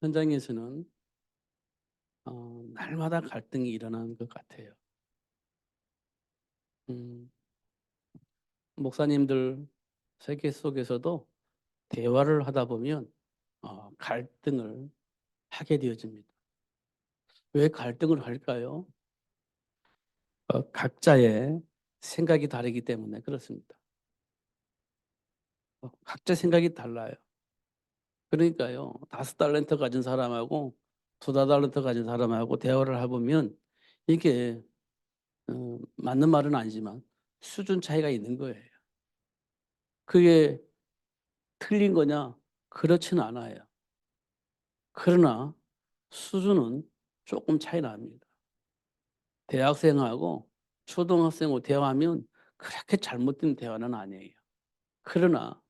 현장에서는 날마다 갈등이 일어나는 것 같아요. 음, 목사님들 세계 속에서도 대화를 하다 보면 갈등을 하게 되어집니다. 왜 갈등을 할까요? 각자의 생각이 다르기 때문에 그렇습니다. 각자 생각이 달라요. 그러니까요, 5달란트 가진 사람하고 2달란트 가진 사람하고 대화를 해보면 이게 맞는 말은 아니지만 수준 차이가 있는 거예요. 그게 틀린 거냐? 그렇지는 않아요. 그러나 수준은 조금 차이 납니다. 대학생하고 초등학생하고 대화하면 그렇게 잘못된 대화는 아니에요. 그러나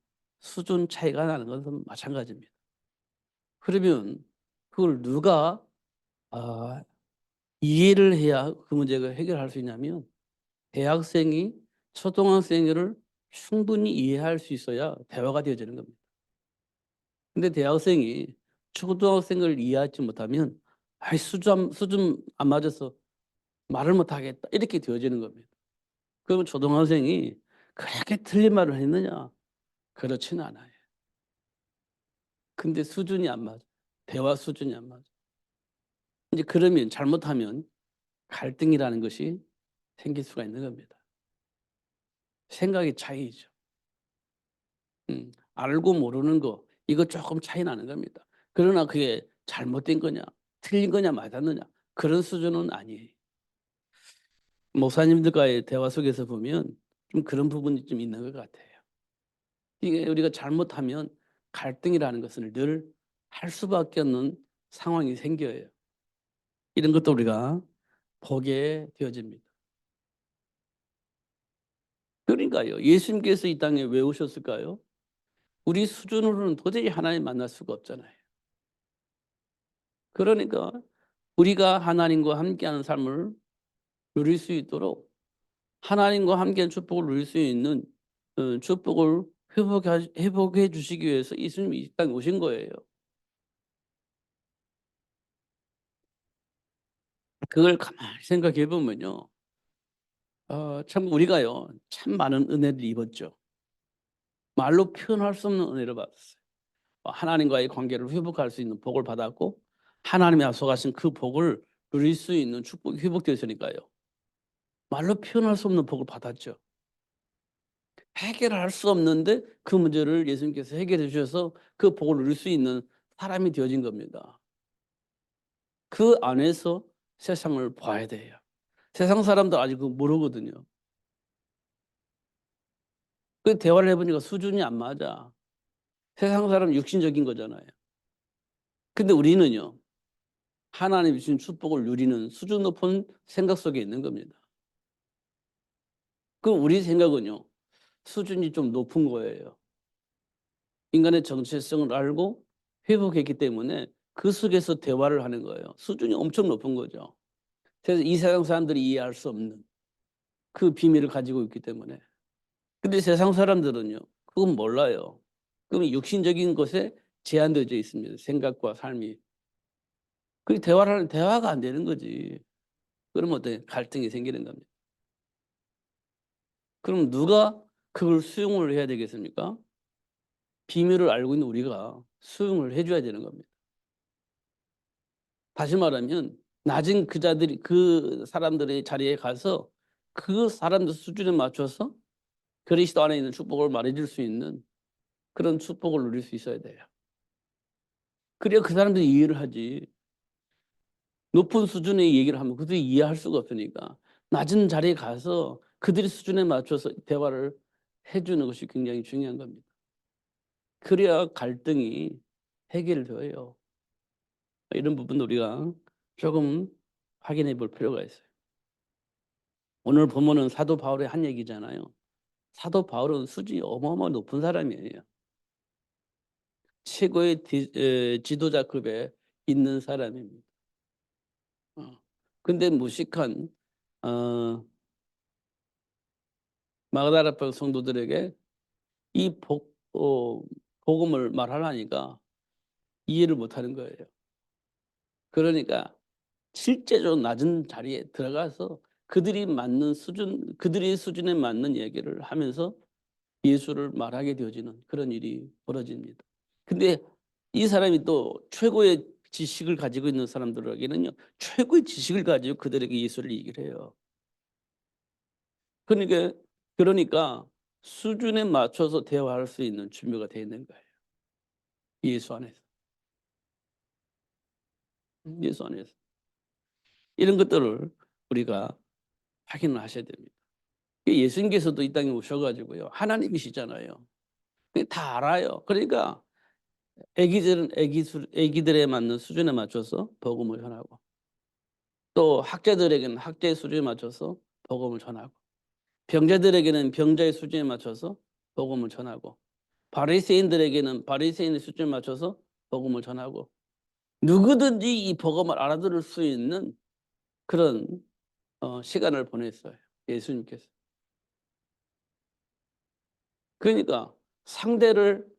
수준 차이가 나는 것은 마찬가지입니다. 그러면 그걸 누가 아, 이해를 해야 그 문제가 해결할 수 있냐면 대학생이 초등학생을 충분히 이해할 수 있어야 대화가 되어지는 겁니다. 근데 대학생이 초등학생을 이해하지 못하면 아이 수준 안 맞아서 말을 못 하겠다 이렇게 되어지는 겁니다. 그러면 초등학생이 그렇게 틀린 말을 했느냐? 그렇지는 않아요. 근데 수준이 안 맞아. 대화 수준이 안 맞아. 이제 그러면 잘못하면 갈등이라는 것이 생길 수가 있는 겁니다. 생각의 차이죠. 알고 모르는 거 이거 조금 차이 나는 겁니다. 그러나 그게 잘못된 거냐, 틀린 거냐, 맞았느냐 그런 수준은 아니에요. 목사님들과의 대화 속에서 보면 좀 그런 부분이 좀 있는 것 같아요. 이게 우리가 잘못하면 갈등이라는 것을 늘 할 수밖에 없는 상황이 생겨요. 이런 것도 우리가 보게 되어집니다. 그러니까요. 예수님께서 이 땅에 왜 오셨을까요? 우리 수준으로는 도저히 하나님 만날 수가 없잖아요. 그러니까 우리가 하나님과 함께하는 삶을 누릴 수 있도록 하나님과 함께하는 축복을 누릴 수 있는 축복을 회복해 주시기 위해서 예수님이 이 땅에 오신 거예요. 그걸 가만히 생각해 보면요. 참 우리가요. 참 많은 은혜를 입었죠. 말로 표현할 수 없는 은혜를 받았어요. 하나님과의 관계를 회복할 수 있는 복을 받았고 하나님이 약속하신 그 복을 누릴 수 있는 축복이 회복되었으니까요. 말로 표현할 수 없는 복을 받았죠. 해결할 수 없는데 그 문제를 예수님께서 해결해 주셔서 그 복을 누릴 수 있는 사람이 되어진 겁니다. 그 안에서 세상을 봐야 돼요. 세상 사람들 아직 그거 모르거든요. 그 대화를 해보니까 수준이 안 맞아. 세상 사람은 육신적인 거잖아요. 근데 우리는요. 하나님이 주신 축복을 누리는 수준 높은 생각 속에 있는 겁니다. 그럼 우리 생각은요. 수준이 좀 높은 거예요. 인간의 정체성을 알고 회복했기 때문에 그 속에서 대화를 하는 거예요. 수준이 엄청 높은 거죠. 그래서 이 세상 사람들이 이해할 수 없는 그 비밀을 가지고 있기 때문에. 근데 세상 사람들은요. 그건 몰라요. 그럼 육신적인 것에 제한되어져 있습니다. 생각과 삶이. 그 대화를 하는 대화가 안 되는 거지. 그러면 어떤 갈등이 생기는 겁니다. 그럼 누가 그걸 수용을 해야 되겠습니까? 비밀을 알고 있는 우리가 수용을 해 줘야 되는 겁니다. 다시 말하면 낮은 그 사람들의 자리에 가서 그 사람들 수준에 맞춰서 그리스도 안에 있는 축복을 말해 줄 수 있는 그런 축복을 누릴 수 있어야 돼요. 그래야 그 사람들이 이해를 하지. 높은 수준의 얘기를 하면 그들이 이해할 수가 없으니까 낮은 자리에 가서 그들의 수준에 맞춰서 대화를 해 주는 것이 굉장히 중요한 겁니다. 그래야 갈등이 해결돼요. 이런 부분도 우리가 조금 확인해 볼 필요가 있어요. 오늘 본문은 사도 바울의 한 얘기잖아요. 사도 바울은 수준이 어마어마 높은 사람이에요. 최고의 지도자급에 있는 사람입니다. 어. 근데 무식한 어 마가다라파 성도들에게 이 복음을 말하려니까 이해를 못 하는 거예요. 그러니까 실제로 낮은 자리에 들어가서 그들이 맞는 수준, 그들의 수준에 맞는 얘기를 하면서 예수를 말하게 되어지는 그런 일이 벌어집니다. 근데 이 사람이 또 최고의 지식을 가지고 있는 사람들에게는요, 최고의 지식을 가지고 그들에게 예수를 얘기를 해요. 그러니까 수준에 맞춰서 대화할 수 있는 준비가 되어 있는 거예요. 예수 안에서. 예수 안에서. 이런 것들을 우리가 확인을 하셔야 됩니다. 예수님께서도 이 땅에 오셔가지고요, 하나님이시잖아요. 다 알아요. 그러니까 애기들에 맞는 수준에 맞춰서 복음을 전하고, 또 학자들에게는 학자의 수준에 맞춰서 복음을 전하고, 병자들에게는 병자의 수준에 맞춰서 복음을 전하고, 바리새인들에게는 바리새인의 수준에 맞춰서 복음을 전하고, 누구든지 이 복음을 알아들을 수 있는 그런 시간을 보냈어요, 예수님께서. 그러니까 상대를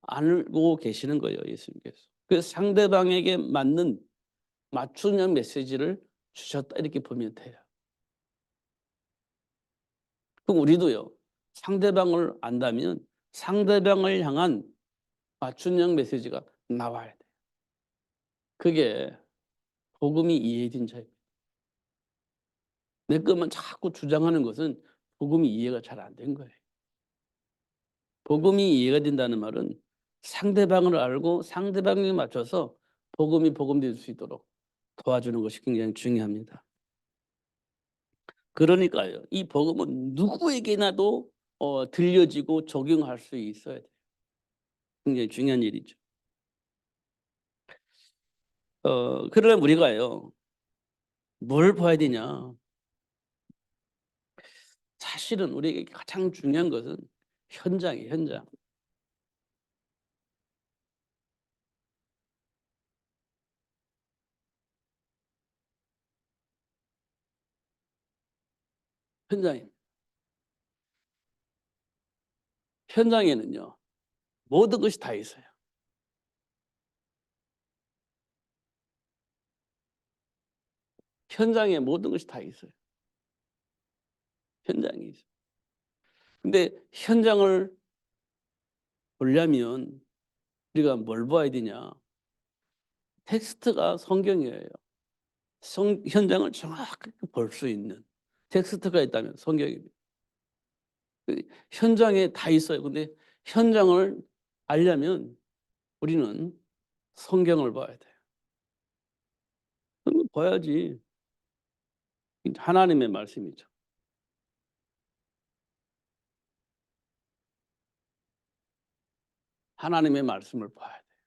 알고 계시는 거예요, 예수님께서. 그 상대방에게 맞는 맞춤형 메시지를 주셨다, 이렇게 보면 돼요. 그럼 우리도요, 상대방을 안다면 상대방을 향한 맞춤형 메시지가 나와야 돼요. 그게 복음이 이해된 자예요. 내 것만 자꾸 주장하는 것은 복음이 이해가 잘 안 된 거예요. 복음이 이해가 된다는 말은 상대방을 알고 상대방에 맞춰서 복음이 복음될 수 있도록 도와주는 것이 굉장히 중요합니다. 그러니까요, 이 복음은 누구에게나도 들려지고 적용할 수 있어야 돼요. 굉장히 중요한 일이죠. 그러면 우리가요, 뭘 봐야 되냐? 사실은 우리에게 가장 중요한 것은 현장이에요, 현장. 현장입니다. 현장에는요, 모든 것이 다 있어요. 현장에 모든 것이 다 있어요. 현장이 있어요. 근데 현장을 보려면 우리가 뭘 봐야 되냐? 텍스트가 성경이에요. 현장을 정확하게 볼 수 있는 텍스트가 있다면 성경입니다. 현장에 다 있어요. 근데 현장을 알려면 우리는 성경을 봐야 돼요. 성경 봐야지. 하나님의 말씀이죠. 하나님의 말씀을 봐야 돼요.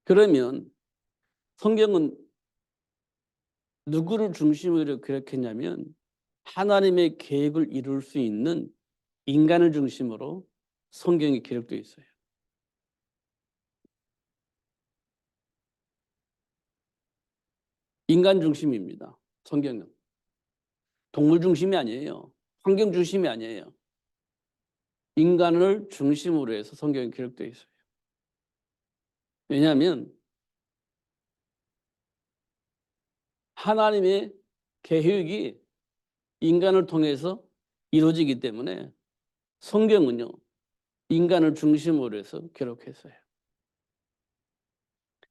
그러면 성경은 누구를 중심으로 기록했냐면 하나님의 계획을 이룰 수 있는 인간을 중심으로 성경이 기록되어 있어요. 인간 중심입니다, 성경은. 동물 중심이 아니에요. 환경 중심이 아니에요. 인간을 중심으로 해서 성경이 기록되어 있어요. 왜냐하면 하나님의 계획이 인간을 통해서 이루어지기 때문에 성경은요, 인간을 중심으로 해서 기록했어요.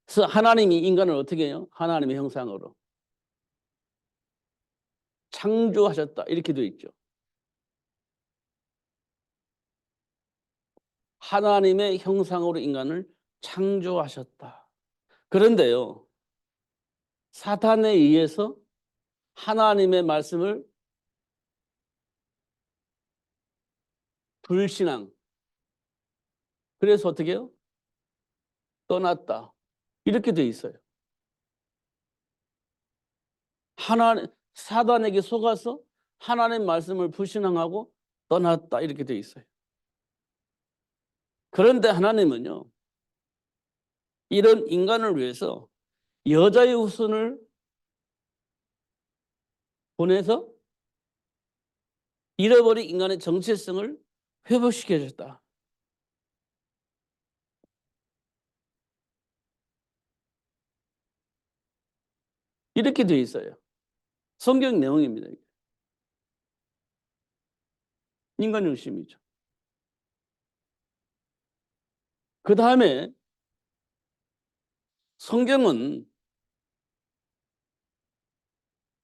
그래서 하나님이 인간을 어떻게 해요? 하나님의 형상으로 창조하셨다, 이렇게 되어 있죠. 하나님의 형상으로 인간을 창조하셨다. 그런데요, 사탄에 의해서 하나님의 말씀을 불신앙, 그래서 어떻게 해요? 떠났다, 이렇게 되어 있어요. 사단에게 속아서 하나님 말씀을 불신앙하고 떠났다, 이렇게 되어 있어요. 그런데 하나님은요, 이런 인간을 위해서 여자의 후손을 보내서 잃어버린 인간의 정체성을 회복시켜 줬다. 이렇게 돼 있어요. 성경 내용입니다. 인간 중심이죠. 그 다음에 성경은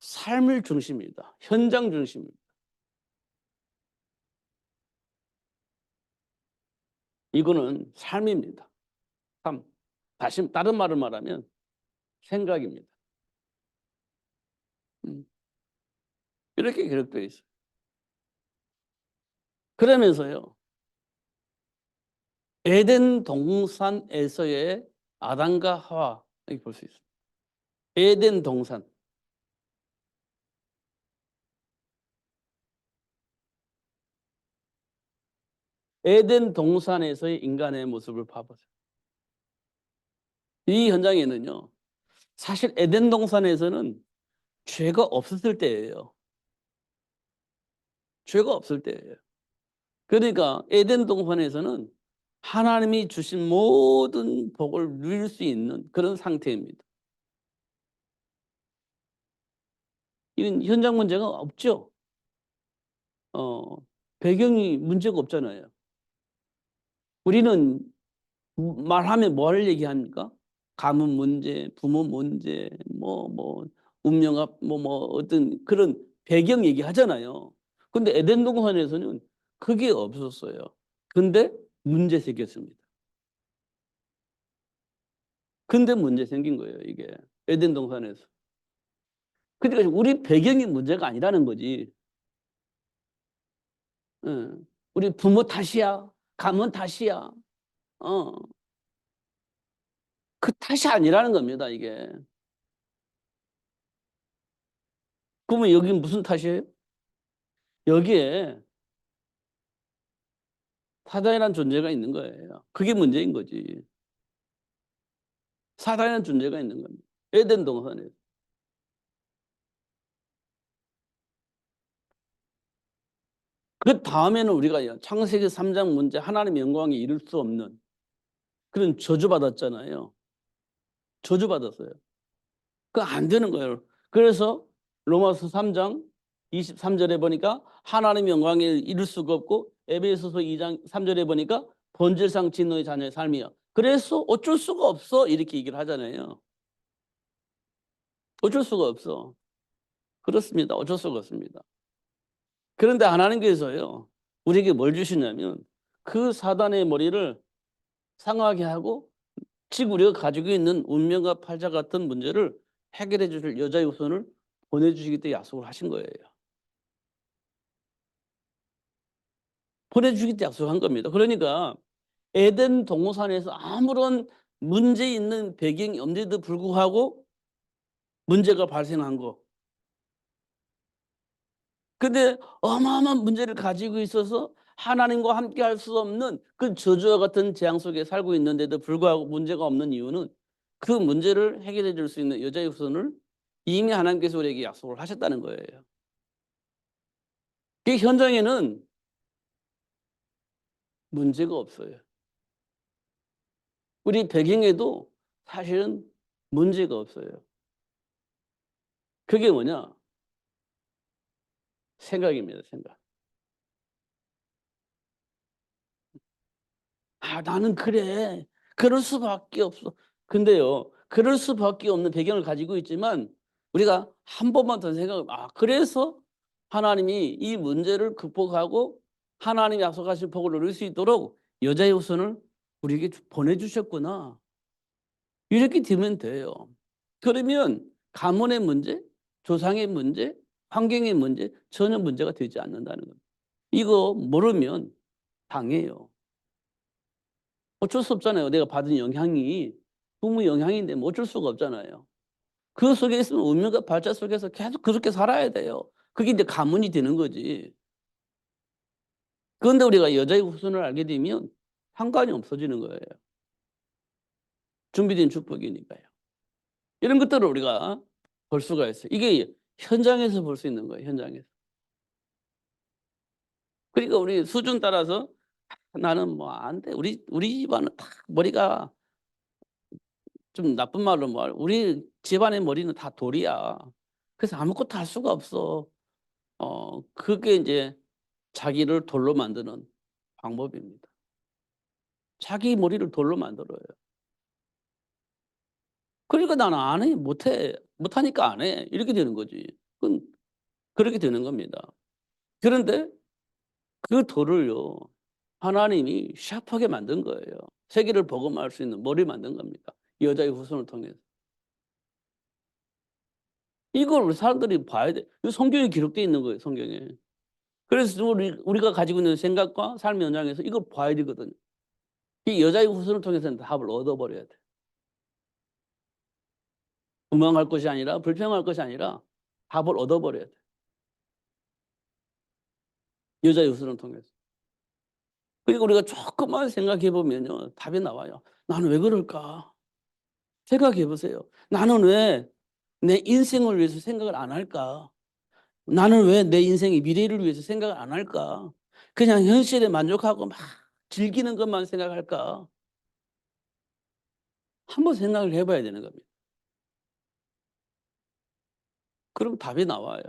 삶을 중심입니다. 현장 중심입니다. 이거는 삶입니다. 삶. 다른 말을 말하면 생각입니다. 이렇게 기록되어 있어요. 그러면서요, 에덴 동산에서의 아담과 하와 이렇게 볼 수 있어요. 에덴 동산. 에덴 동산에서의 인간의 모습을 봐보세요. 이 현장에는요, 사실 에덴 동산에서는 죄가 없었을 때예요. 죄가 없을 때예요. 그러니까 에덴 동산에서는 하나님이 주신 모든 복을 누릴 수 있는 그런 상태입니다. 이건 현장 문제가 없죠. 배경이 문제가 없잖아요. 우리는 말하면 뭘 얘기합니까? 가문 문제, 부모 문제, 운명합, 어떤 그런 배경 얘기하잖아요. 근데 에덴 동산에서는 그게 없었어요. 근데 문제 생겼습니다. 근데 문제 생긴 거예요, 이게. 에덴 동산에서. 그러니까 우리 배경이 문제가 아니라는 거지. 응. 우리 부모 탓이야. 가문 탓이야. 어. 그 탓이 아니라는 겁니다, 이게. 그러면 여기 무슨 탓이에요? 여기에 사단이라는 존재가 있는 거예요. 그게 문제인 거지. 사단이라는 존재가 있는 겁니다. 에덴 동산에. 그 다음에는 우리가 창세기 3장 문제 하나님의 영광에 이룰 수 없는 그런 저주받았잖아요. 저주받았어요. 그거 안 되는 거예요. 그래서 로마서 3장 23절에 보니까 하나님의 영광에 이룰 수가 없고 에베소서 2장 3절에 보니까 본질상 진노의 자녀의 삶이야. 그래서 어쩔 수가 없어 이렇게 얘기를 하잖아요. 어쩔 수가 없어. 그렇습니다. 어쩔 수가 없습니다. 그런데 하나님께서요, 우리에게 뭘 주시냐면 그 사단의 머리를 상하게 하고 지금 우리가 가지고 있는 운명과 팔자 같은 문제를 해결해 주실 여자의 후손을 보내주시기 때문에 약속을 하신 거예요. 보내주시기 때문에 약속한 겁니다. 그러니까 에덴 동산에서 아무런 문제 있는 배경이 없는데도 불구하고 문제가 발생한 거. 근데 어마어마한 문제를 가지고 있어서 하나님과 함께 할 수 없는 그 저주와 같은 재앙 속에 살고 있는데도 불구하고 문제가 없는 이유는 그 문제를 해결해 줄 수 있는 여자의 후손을 이미 하나님께서 우리에게 약속을 하셨다는 거예요. 그 현장에는 문제가 없어요. 우리 배경에도 사실은 문제가 없어요. 그게 뭐냐? 생각입니다, 생각. 아, 나는 그래. 그럴 수밖에 없어. 근데요, 그럴 수밖에 없는 배경을 가지고 있지만 우리가 한 번만 더 생각하면, 그래서 하나님이 이 문제를 극복하고 하나님이 약속하신 복을 누릴 수 있도록 여자의 후손을 우리에게 보내주셨구나. 이렇게 되면 돼요. 그러면 가문의 문제, 조상의 문제, 환경의 문제 전혀 문제가 되지 않는다는 겁니다. 이거 모르면 당해요. 어쩔 수 없잖아요. 내가 받은 영향이 부모 영향인데 뭐 어쩔 수가 없잖아요. 그 속에 있으면 운명과 발자 속에서 계속 그렇게 살아야 돼요. 그게 이제 가문이 되는 거지. 그런데 우리가 여자의 후손을 알게 되면 상관이 없어지는 거예요. 준비된 축복이니까요. 이런 것들을 우리가 볼 수가 있어요. 이게 현장에서 볼 수 있는 거예요. 현장에서. 그러니까 우리 수준 따라서 나는 뭐 안 돼. 우리 집안은 다 머리가 좀 나쁜 말로 우리 집안의 머리는 다 돌이야. 그래서 아무것도 할 수가 없어. 그게 이제 자기를 돌로 만드는 방법입니다. 자기 머리를 돌로 만들어요. 그러니까 나는 안 해. 못 해. 못 하니까 안 해. 이렇게 되는 거지. 그건 그렇게 되는 겁니다. 그런데 그 돌을요, 하나님이 샤프하게 만든 거예요. 세계를 복음할 수 있는 머리를 만든 겁니다. 이 여자의 후손을 통해서. 이걸 우리 사람들이 봐야 돼. 이거 성경에 기록되어 있는 거예요, 성경에. 그래서 우리가 가지고 있는 생각과 삶의 현장에서 이걸 봐야 되거든요. 이 여자의 후손을 통해서는 답을 얻어버려야 돼. 부망할 것이 아니라, 불평할 것이 아니라 답을 얻어버려야 돼. 여자의 후손을 통해서. 그러니까 우리가 조금만 생각해 보면요, 답이 나와요. 나는 왜 그럴까? 생각해 보세요. 나는 왜 내 인생을 위해서 생각을 안 할까? 나는 왜 내 인생의 미래를 위해서 생각을 안 할까? 그냥 현실에 만족하고 막 즐기는 것만 생각할까? 한번 생각을 해 봐야 되는 겁니다. 그럼 답이 나와요.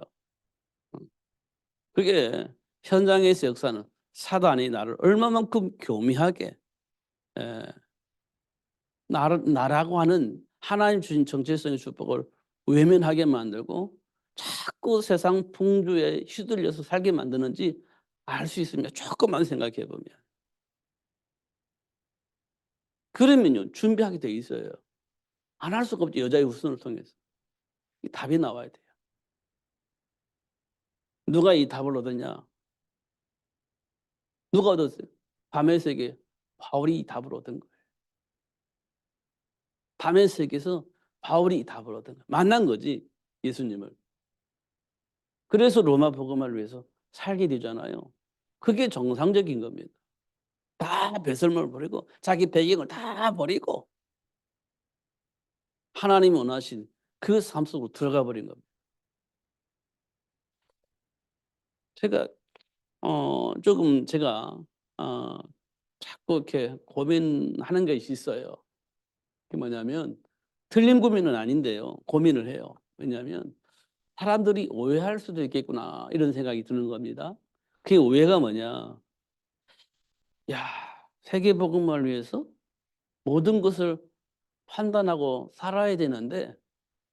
그게 현장에서 역사는 사단이 나를 얼마만큼 교미하게, 에, 나라고 하는 하나님 주신 정체성의 축복을 외면하게 만들고 자꾸 세상 풍조에 휘둘려서 살게 만드는지 알 수 있습니다. 조금만 생각해 보면. 그러면요, 준비하게 돼 있어요. 안 할 수가 없죠. 여자의 후손을 통해서. 이 답이 나와야 돼요. 누가 이 답을 얻었냐? 누가 얻었어요? 밤의 세계 바울이 이 답을 얻은 거예요. 밤의 세계에서 바울이 이 답을 얻은 거예요. 만난 거지, 예수님을. 그래서 로마 복음화를 위해서 살게 되잖아요. 그게 정상적인 겁니다. 다 배설물을 버리고 자기 배경을 다 버리고 하나님이 원하신 그 삶 속으로 들어가 버린 겁니다. 제가 조금 제가 어 자꾸 이렇게 고민하는 것이 있어요. 그게 뭐냐면 틀린 고민은 아닌데요. 고민을 해요. 왜냐하면 '사람들이 오해할 수도 있겠구나.' 이런 생각이 드는 겁니다. 그게 오해가 뭐냐. 야, 세계 복음화를 위해서 모든 것을 판단하고 살아야 되는데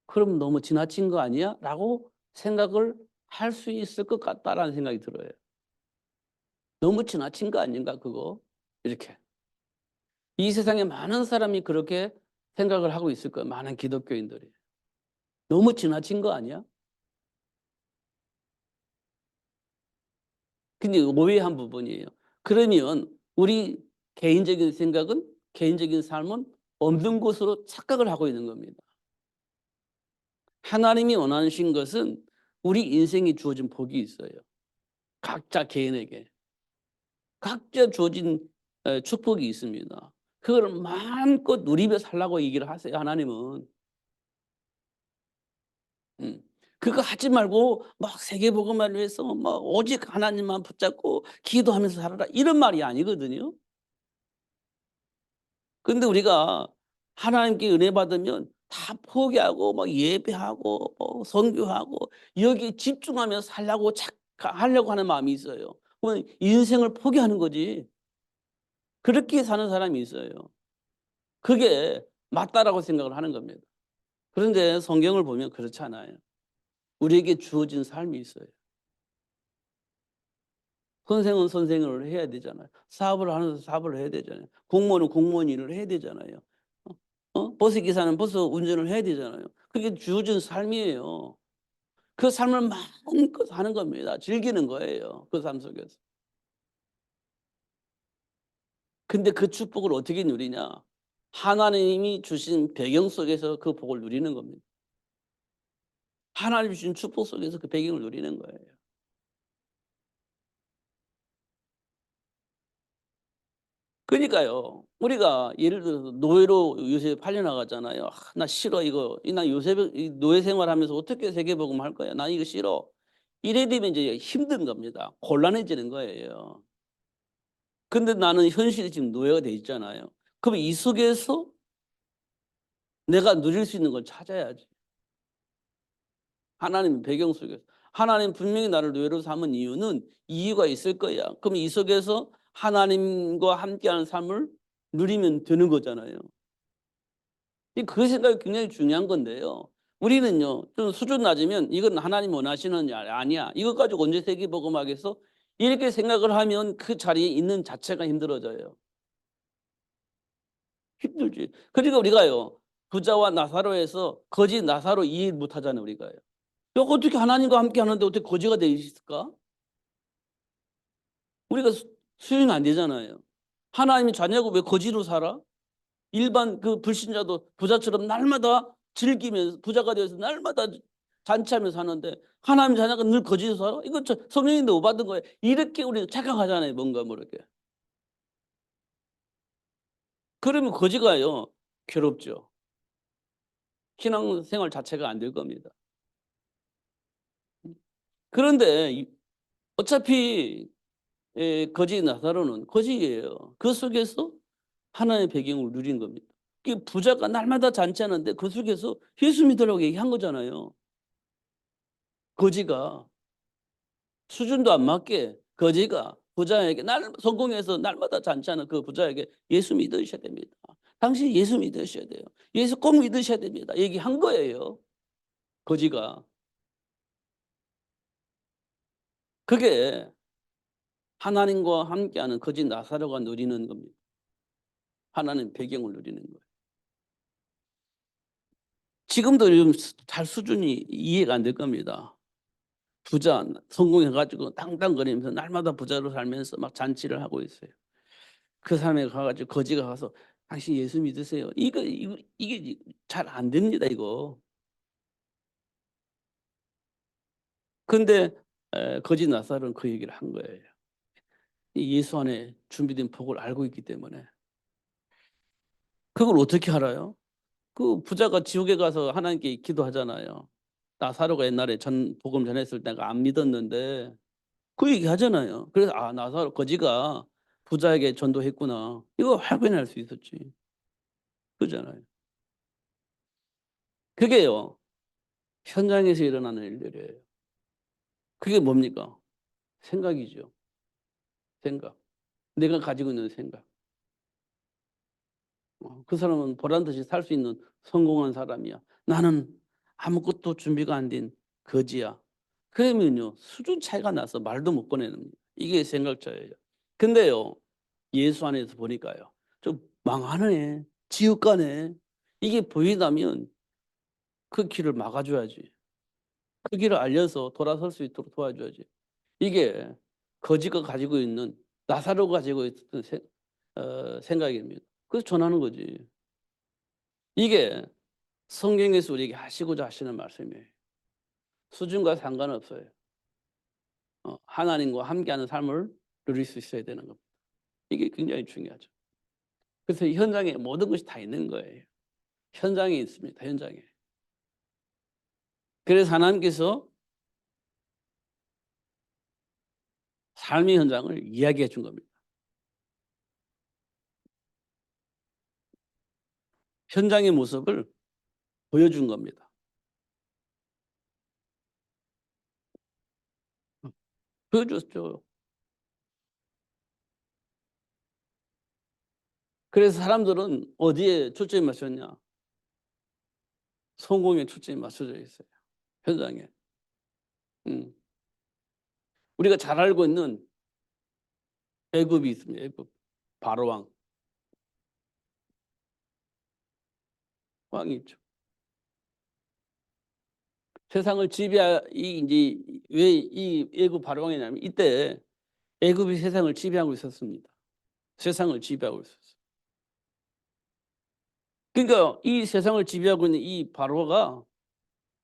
'그럼 너무 지나친 거 아니야?'라고 생각을 할 수 있을 것 같다라는 생각이 들어요. '너무 지나친 거 아닌가 그거?' 이렇게. 이 세상에 많은 사람이 그렇게 생각을 하고 있을 거예요, 많은 기독교인들이. '너무 지나친 거 아니야?' 근데 오해한 부분이에요. 그러면 우리 개인적인 생각은, 개인적인 삶은 없는 것으로 착각을 하고 있는 겁니다. 하나님이 원하신 것은 우리 인생에 주어진 복이 있어요. 각자 개인에게. 각자 주어진 축복이 있습니다. 그걸 마음껏 누리며 살라고 얘기를 하세요, 하나님은. 음. 그거 하지 말고 막 세계복음화를 위해서 막 오직 하나님만 붙잡고 기도하면서 살아라, 이런 말이 아니거든요. 근데 우리가 하나님께 은혜 받으면 다 포기하고 막 예배하고 선교하고 여기에 집중하면서 살려고 하려고 하는 마음이 있어요. 그러면 인생을 포기하는 거지. 그렇게 사는 사람이 있어요. 그게 맞다라고 생각을 하는 겁니다. 그런데 성경을 보면 그렇지 않아요. 우리에게 주어진 삶이 있어요. 선생은 선생을 해야 되잖아요. 사업을 하는 사업을 해야 되잖아요. 공무원은 공무원 일을 해야 되잖아요. 버스 기사는 버스 운전을 해야 되잖아요. 그게 주어진 삶이에요. 그 삶을 마음껏 사는 겁니다. 즐기는 거예요, 그 삶 속에서. 근데 그 축복을 어떻게 누리냐? 하나님이 주신 배경 속에서 그 복을 누리는 겁니다. 하나님이 주신 축복 속에서 그 배경을 누리는 거예요. 그러니까요. 우리가 예를 들어서 노예로 요새 팔려 나갔잖아요. 나 싫어 이거. 나 요새 이 노예 생활하면서 어떻게 세계복음 할 거야. 나 이거 싫어.' 이래 되면 이제 힘든 겁니다. 곤란해지는 거예요. 근데 나는 현실이 지금 노예가 돼 있잖아요. 그럼 이 속에서 내가 누릴 수 있는 걸 찾아야지. 하나님 배경 속에서. 하나님 분명히 나를 노예로 삼은 이유는 이유가 있을 거야. 그럼 이 속에서 하나님과 함께하는 삶을 누리면 되는 거잖아요. 그 생각이 굉장히 중요한 건데요. 우리는요, 좀 수준 낮으면 이건 하나님 원하시는 일 아니야. 이것 가지고 언제 세계복음하겠어? 이렇게 생각을 하면 그 자리에 있는 자체가 힘들어져요. 힘들지. 그러니까 우리가요, 부자와 나사로에서 거지 나사로 이해 못 하잖아요, 우리가요. 어떻게 하나님과 함께 하는데 어떻게 거지가 될 수 있을까? 우리가 수용이 안 되잖아요. 하나님이 자녀고 왜 거지로 살아? 일반 그 불신자도 부자처럼 날마다 즐기면서 부자가 되어서 날마다 잔치하면서 사는데 하나님 자녀가 늘 거지로 살아? 이거 성령인데 못 받은 거예요. 이렇게 우리는 착각하잖아요. 뭔가 모르게. 그러면 거지가요, 괴롭죠. 신앙생활 자체가 안 될 겁니다. 그런데 어차피 거지 나사로는 거지예요. 그 속에서 하나님의 배경을 누린 겁니다. 부자가 날마다 잔치하는데 그 속에서 예수 믿으라고 얘기한 거잖아요. 거지가 수준도 안 맞게 거지가 부자에게 성공해서 날마다 잔치하는 그 부자에게 예수 믿으셔야 됩니다. 당신 예수 믿으셔야 돼요. 예수 꼭 믿으셔야 됩니다. 얘기한 거예요. 거지가. 그게 하나님과 함께하는 거지 나사로가 누리는 겁니다. 하나님 배경을 누리는 거예요. 지금도 요즘 잘 수준이 이해가 안 될 겁니다. 부자 성공해가지고 땅땅거리면서 날마다 부자로 살면서 막 잔치를 하고 있어요. 그 사람에 가가지고 거지가 가서 당신 예수 믿으세요. 이게 잘 안 됩니다, 이거. 근데 거지 나사로는 그 얘기를 한 거예요. 예수 안에 준비된 복을 알고 있기 때문에. 그걸 어떻게 알아요? 그 부자가 지옥에 가서 하나님께 기도하잖아요. 나사로가 옛날에 복음 전했을 때가 안 믿었는데 그 얘기 하잖아요. 그래서 나사로 거지가 부자에게 전도했구나. 이거 확인할 수 있었지. 그잖아요. 그게요, 현장에서 일어나는 일들이에요. 그게 뭡니까? 생각이죠. 생각. 내가 가지고 있는 생각. 그 사람은 보란 듯이 살 수 있는 성공한 사람이야. 나는 아무것도 준비가 안 된 거지야. 그러면요, 수준 차이가 나서 말도 못 꺼내는 거예요. 이게 생각 차이예요. 근데요, 예수 안에서 보니까요, 좀 망하네, 지옥 가네, 이게 보인다면 그 길을 막아줘야지. 그 길을 알려서 돌아설 수 있도록 도와줘야지. 이게 거지가 가지고 있는, 나사로가 가지고 있던 생각입니다. 그래서 전하는 거지. 이게 성경에서 우리에게 하시고자 하시는 말씀이에요. 수준과 상관없어요. 하나님과 함께하는 삶을 누릴 수 있어야 되는 겁니다. 이게 굉장히 중요하죠. 그래서 현장에 모든 것이 다 있는 거예요. 현장에 있습니다. 현장에. 그래서 하나님께서 삶의 현장을 이야기해 준 겁니다. 현장의 모습을 보여준 겁니다. 보여줬죠. 그래서 사람들은 어디에 초점이 맞췄냐? 성공에 초점이 맞춰져 있어요. 현장에. 음. 우리가 잘 알고 있는 애굽이 있습니다. 애굽. 바로왕. 왕이 있죠. 세상을 이제 왜 이 애굽 바로왕이냐면 이때 애굽이 세상을 지배하고 있었습니다. 세상을 지배하고 있었어요. 그러니까 이 세상을 지배하고 있는 이 바로가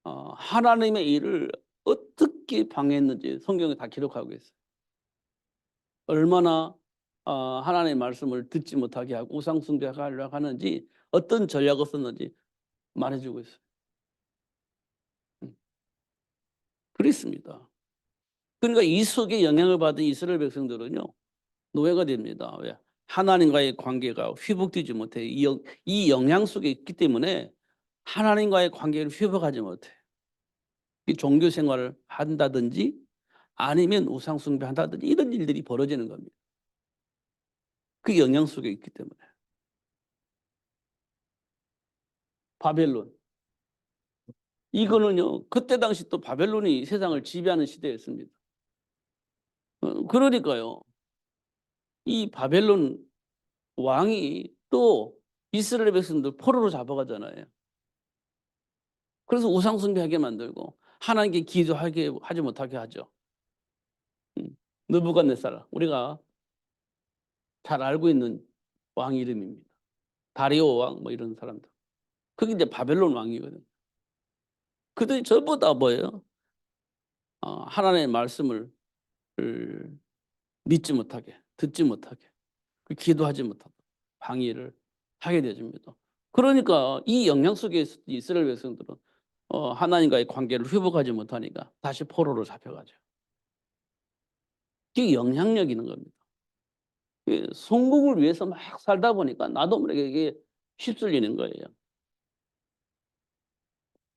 하나님의 일을 어떻게 방해했는지 성경에 다 기록하고 있어요. 얼마나 하나님의 말씀을 듣지 못하게 하고 우상 숭배하려고 하는지, 어떤 전략을 썼는지 말해주고 있어요. 그렇습니다. 그러니까 이 속에 영향을 받은 이스라엘 백성들은요, 노예가 됩니다. 왜? 하나님과의 관계가 회복되지 못해 이 영향 속에 있기 때문에 하나님과의 관계를 회복하지 못해. 이 종교 생활을 한다든지 아니면 우상 숭배한다든지 이런 일들이 벌어지는 겁니다. 그 영향 속에 있기 때문에. 바벨론. 이거는요, 그때 당시 또 바벨론이 세상을 지배하는 시대였습니다. 그러니까요, 이 바벨론 왕이 또 이스라엘 백성들 포로로 잡아가잖아요. 그래서 우상 숭배하게 만들고 하나님께 기도하게 하지 못하게 하죠. 느부갓네살, 우리가 잘 알고 있는 왕 이름입니다. 다리오 왕 뭐 이런 사람들. 그게 이제 바벨론 왕이거든요. 그들이 전부 다 뭐예요? 하나님의 말씀을 믿지 못하게, 듣지 못하게, 기도하지 못하고 방해를 하게 되집니다. 그러니까 이 영향 속에 이스라엘 백성들은 하나님과의 관계를 회복하지 못하니까 다시 포로로 잡혀가죠. 이게 영향력 있는 겁니다. 성공을 위해서 막 살다 보니까 나도 모르게 이게 휩쓸리는 거예요.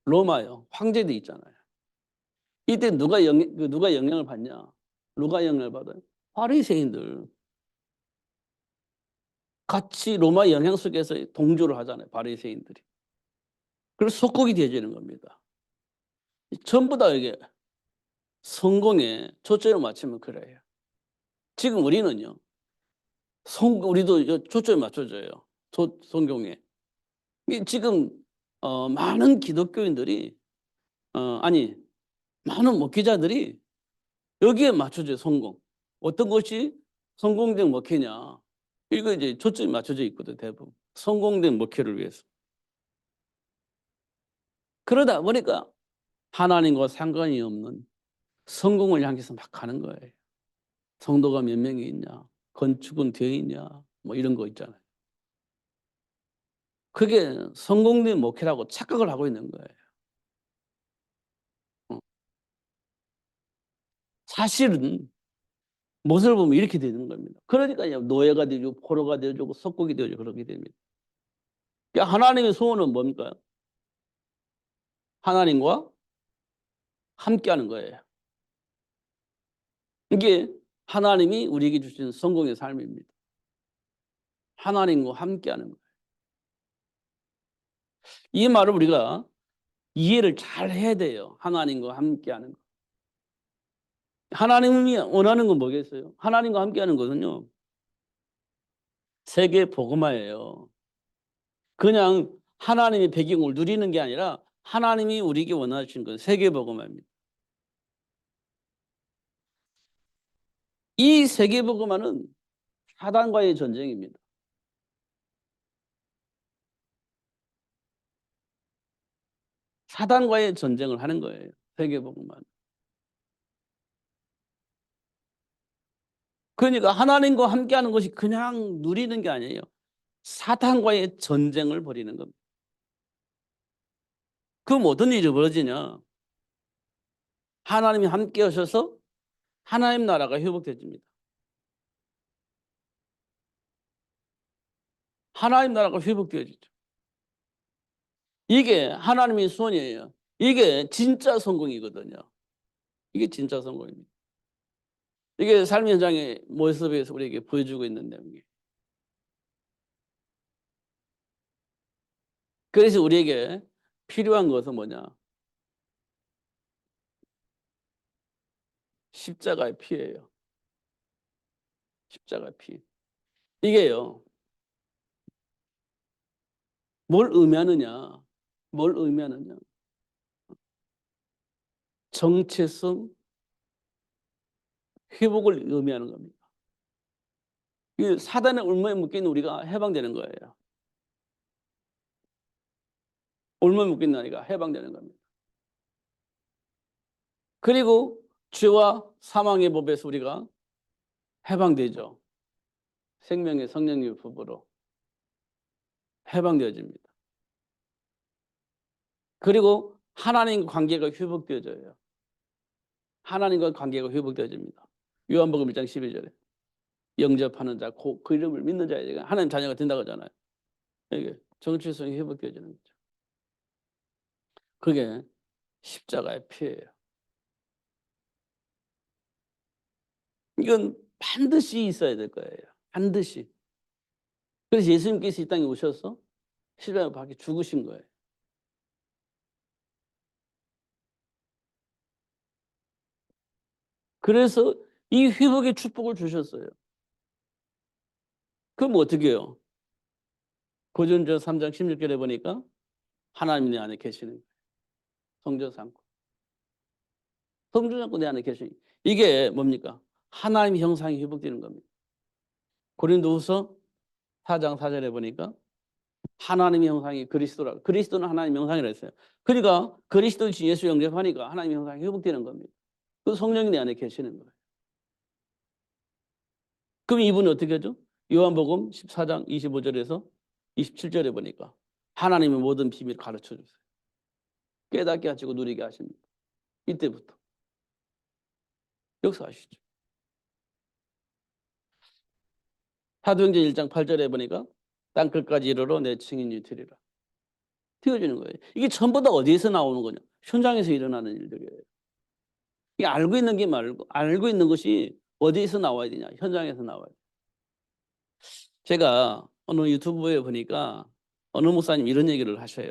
로마요, 황제도 있잖아요. 이때 누가 영향을 받냐? 누가 영향을 받아요? 바리새인들. 같이 로마 영향 속에서 동조를 하잖아요, 바리새인들이. 그래서 속국이 되어지는 겁니다. 전부 다 이게 성공에 초점을 맞추면 그래요. 지금 우리는요, 우리도 초점을 맞춰줘요. 성공에. 지금 많은 기독교인들이 아니 많은 목회자들이 여기에 맞춰줘요. 성공. 어떤 것이 성공된 목회냐. 이거 이제 초점이 맞춰져 있거든, 대부분. 성공된 목회를 위해서. 그러다 보니까 하나님과 상관이 없는 성공을 향해서 막 가는 거예요. 성도가 몇 명이 있냐, 건축은 되어 있냐, 뭐 이런 거 있잖아요. 그게 성공된 목회라고 착각을 하고 있는 거예요. 사실은 못을 보면 이렇게 되는 겁니다. 그러니까 노예가 되고 포로가 되고 속국이 되고 그렇게 됩니다. 그러니까 하나님의 소원은 뭡니까? 하나님과 함께하는 거예요. 이게 하나님이 우리에게 주신 성공의 삶입니다. 하나님과 함께하는 거예요. 이 말을 우리가 이해를 잘 해야 돼요. 하나님과 함께하는 거. 하나님이 원하는 건 뭐겠어요? 하나님과 함께하는 것은요, 세계 복음화예요. 그냥 하나님의 배경을 누리는 게 아니라 하나님이 우리에게 원하시는 건 세계 복음화입니다. 이 세계 복음화는 사단과의 전쟁입니다. 사단과의 전쟁을 하는 거예요. 세계 복음화는. 그러니까 하나님과 함께하는 것이 그냥 누리는 게 아니에요. 사탄과의 전쟁을 벌이는 겁니다. 그 모든 일이 벌어지냐? 하나님이 함께 하셔서 하나님 나라가 회복되집니다. 하나님 나라가 회복되어지죠. 이게 하나님의 소원이에요. 이게 진짜 성공이거든요. 이게 진짜 성공입니다. 이게 삶 현장의 모습에서 우리에게 보여주고 있는 내용이에요. 그래서 우리에게 필요한 것은 뭐냐? 십자가의 피예요. 십자가의 피. 이게요, 뭘 의미하느냐? 뭘 의미하느냐? 정체성 회복을 의미하는 겁니다. 이 사단의 울무에 묶인 우리가 해방되는 거예요. 울무에 묶인 우리가 해방되는 겁니다. 그리고 죄와 사망의 법에서 우리가 해방되죠. 생명의 성령의 법으로 해방되어집니다. 그리고 하나님 관계가 회복되어져요. 하나님과 관계가 회복되어집니다. 요한복음 1장 12절에 영접하는 자, 그 이름을 믿는 자에게 하나님 자녀가 된다고 하잖아요. 이게 정체성이 회복되어지는 거죠. 그게 십자가의 피예요. 이건 반드시 있어야 될 거예요. 반드시. 그래서 예수님께서 이 땅에 오셔서 십자가에 박혀 죽으신 거예요. 그래서 이 회복의 축복을 주셨어요. 그럼 어떻게 해요? 고린도전서 3장 16절에 보니까 하나님 내 안에 계시는 거예요. 성전 삼고. 성전 삼고 내 안에 계시는 거예요. 이게 뭡니까? 하나님의 형상이 회복되는 겁니다. 고린도후서 4장 4절에 보니까 하나님의 형상이 그리스도라. 그리스도는 하나님의 형상이라 했어요. 그러니까 그리스도 예수 영접하니까 하나님의 형상이 회복되는 겁니다. 그 성령이 내 안에 계시는 거예요. 그럼 이분은 어떻게 하죠? 요한복음 14장 25절에서 27절에 보니까 하나님의 모든 비밀을 가르쳐 주세요. 깨닫게 하시고 누리게 하십니다. 이때부터 역사하시죠. 사도행전 1장 8절에 보니까 땅끝까지 이르러 내 증인이 되리라. 띄워주는 거예요. 이게 전부 다 어디에서 나오는 거냐? 현장에서 일어나는 일들이에요. 이게 알고 있는 게 말고 알고 있는 것이 어디에서 나와야 되냐? 현장에서 나와야 돼. 제가 어느 유튜브에 보니까 어느 목사님 이런 얘기를 하셔요.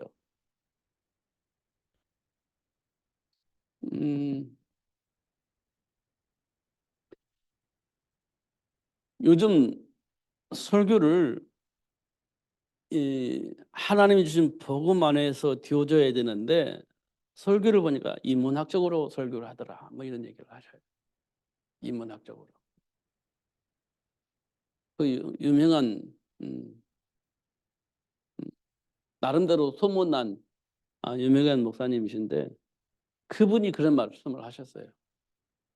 요즘 설교를 하나님이 주신 복음 안에서 띄워줘야 되는데 설교를 보니까 인문학적으로 설교를 하더라. 뭐 이런 얘기를 하셔요. 인문학적으로. 그 유명한 나름대로 소문난 유명한 목사님이신데 그분이 그런 말씀을 하셨어요.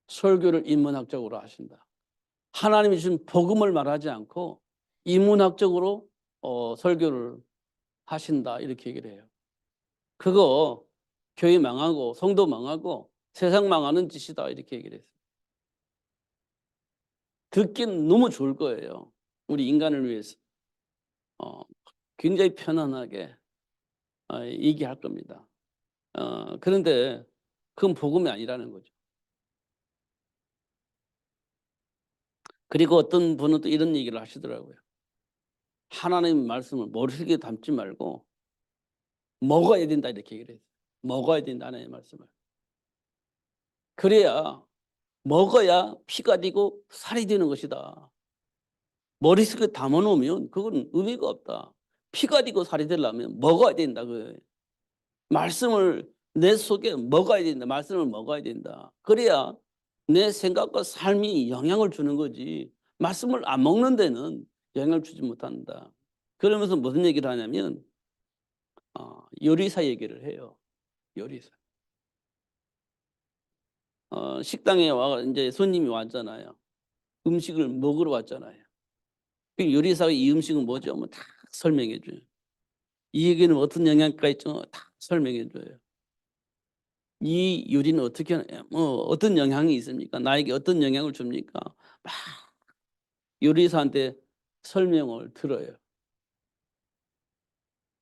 설교를 인문학적으로 하신다. 하나님이 주신 복음을 말하지 않고 인문학적으로 설교를 하신다 이렇게 얘기를 해요. 그거 교회 망하고 성도 망하고 세상 망하는 짓이다 이렇게 얘기를 했어요. 듣기는 너무 좋을 거예요. 우리 인간을 위해서 굉장히 편안하게 얘기할 겁니다. 그런데 그건 복음이 아니라는 거죠. 그리고 어떤 분은 또 이런 얘기를 하시더라고요. 하나님 말씀을 머릿속에 담지 말고 먹어야 된다 이렇게 얘기를 했어요. 먹어야 된다 하나님의 말씀을. 그래야 먹어야 피가 되고 살이 되는 것이다. 머릿속에 담아놓으면 그건 의미가 없다. 피가 되고 살이 되려면 먹어야 된다. 그 말씀을 내 속에 먹어야 된다. 말씀을 먹어야 된다. 그래야 내 생각과 삶이 영향을 주는 거지. 말씀을 안 먹는 데는 영향을 주지 못한다. 그러면서 무슨 얘기를 하냐면 요리사 얘기를 해요. 요리사. 식당에 와 이제 손님이 왔잖아요. 음식을 먹으러 왔잖아요. 그 요리사가 이 음식은 뭐죠? 뭐 다 설명해 줘요. 이 얘기는 어떤 영양가 있죠? 다 설명해 줘요. 이 요리는 어떻게 어떤 영향이 있습니까? 나에게 어떤 영향을 줍니까? 막 요리사한테 설명을 들어요.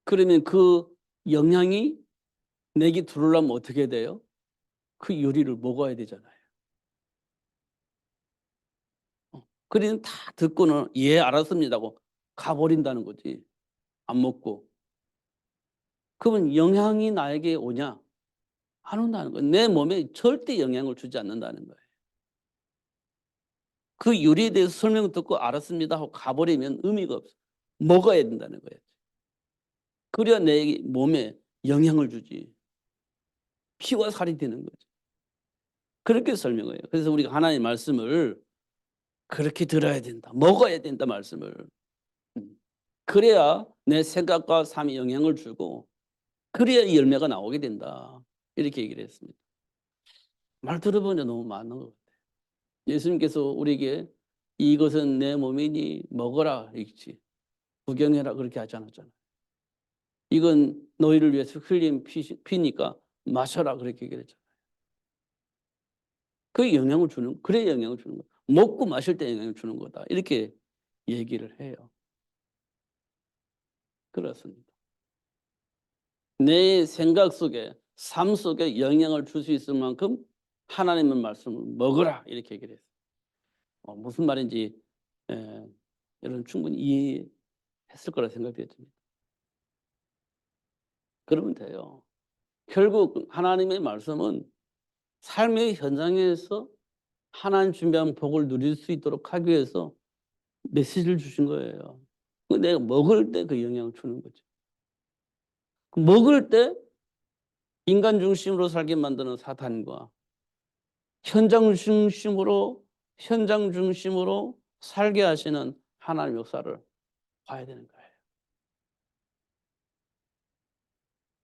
그러면 그 영향이 내게 들어오려면 어떻게 돼요? 그 요리를 먹어야 되잖아요. 그러면 다 듣고는 예 알았습니다 하고 가버린다는 거지. 안 먹고. 그러면 영향이 나에게 오냐? 안 온다는 거예요. 내 몸에 절대 영향을 주지 않는다는 거예요. 그 요리에 대해서 설명을 듣고 알았습니다 하고 가버리면 의미가 없어. 먹어야 된다는 거예요. 그래야 내 몸에 영향을 주지. 피와 살이 되는 거죠. 그렇게 설명해요. 그래서 우리가 하나님의 말씀을 그렇게 들어야 된다. 먹어야 된다 말씀을. 그래야 내 생각과 삶에 영향을 주고 그래야 이 열매가 나오게 된다. 이렇게 얘기를 했습니다. 말 들어보니 너무 많은 것 같아요. 예수님께서 우리에게 이것은 내 몸이니 먹어라 읽지 구경해라 그렇게 하지 않았잖아요. 이건 너희를 위해서 흘린 피니까 마셔라 그렇게 얘기했잖아요. 그 영향을 주는 그래 영향을 주는 거야. 먹고 마실 때 영향을 주는 거다. 이렇게 얘기를 해요. 그렇습니다. 내 생각 속에 삶 속에 영향을 줄 수 있을 만큼 하나님의 말씀을 먹으라 이렇게 얘기를 했어요. 무슨 말인지 여러분 충분히 이해했을 거라 생각되어집니다. 그러면 돼요. 결국 하나님의 말씀은 삶의 현장에서 하나님 준비한 복을 누릴 수 있도록 하기 위해서 메시지를 주신 거예요. 내가 먹을 때 그 영향을 주는 거죠. 먹을 때 인간 중심으로 살게 만드는 사탄과 현장 중심으로 살게 하시는 하나님의 역사를 봐야 되는 거예요.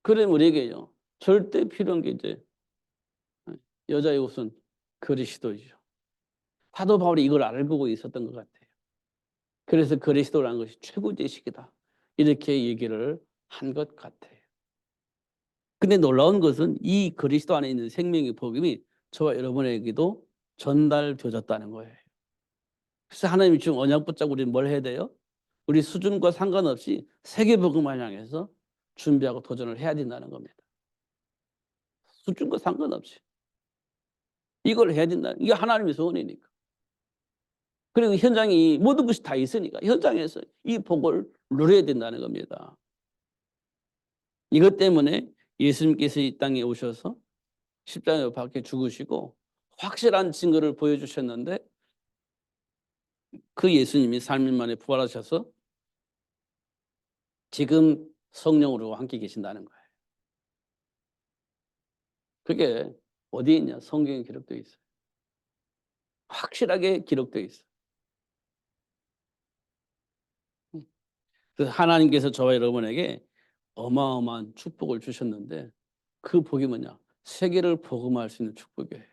그래 우리에게요. 절대 필요한 게 이제 여자의 옷은 그리스도이죠. 사도 바울이 이걸 알고 있었던 것 같아요. 그래서 그리스도라는 것이 최고 제식이다. 이렇게 얘기를 한 것 같아요. 근데 놀라운 것은 이 그리스도 안에 있는 생명의 복음이 저와 여러분에게도 전달되어졌다는 거예요. 그래서 하나님이 지금 언약 붙잡고 우리는 뭘 해야 돼요? 우리 수준과 상관없이 세계 복음을 향해서 준비하고 도전을 해야 된다는 겁니다. 수준과 상관없이 이걸 해야 된다. 이게 하나님의 소원이니까. 그리고 현장이 모든 것이 다 있으니까 현장에서 이 복을 누려야 된다는 겁니다. 이것 때문에 예수님께서 이 땅에 오셔서 십자가에 박혀 죽으시고 확실한 증거를 보여주셨는데 그 예수님이 3일 만에 부활하셔서 지금 성령으로 함께 계신다는 거예요. 그게 어디에 있냐? 성경에 기록되어 있어요. 확실하게 기록되어 있어요. 그래서 하나님께서 저와 여러분에게 어마어마한 축복을 주셨는데 그 복이 뭐냐? 세계를 복음할 수 있는 축복이에요.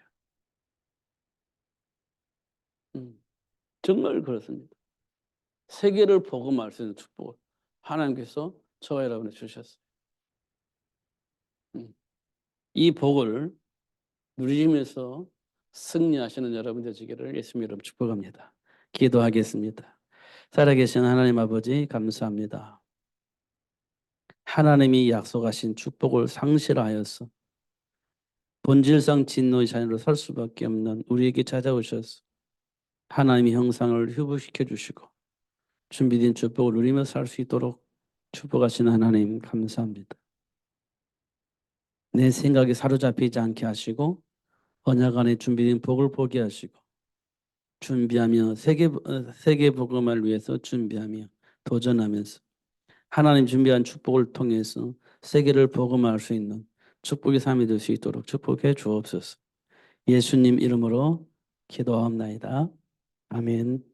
정말 그렇습니다. 세계를 복음할 수 있는 축복을 하나님께서 저와 여러분에게 주셨어요. 이 복을 누리면서 승리하시는 여러분 되시기를 예수님 이름 축복합니다. 기도하겠습니다. 살아계신 하나님 아버지 감사합니다. 하나님이 약속하신 축복을 상실하여서 본질상 진노의 자녀로 살 수밖에 없는 우리에게 찾아오셔서 하나님의 형상을 회복시켜 주시고 준비된 축복을 누리며 살 수 있도록 축복하신 하나님 감사합니다. 내 생각에 사로잡히지 않게 하시고 언약 안에 준비된 복을 보게 하시고 준비하며 세계 복음을 위해서 준비하며 도전하면서 하나님 준비한 축복을 통해서 세계를 복음할 수 있는 축복의 삶이 될 수 있도록 축복해 주옵소서. 예수님 이름으로 기도하옵나이다. 아멘.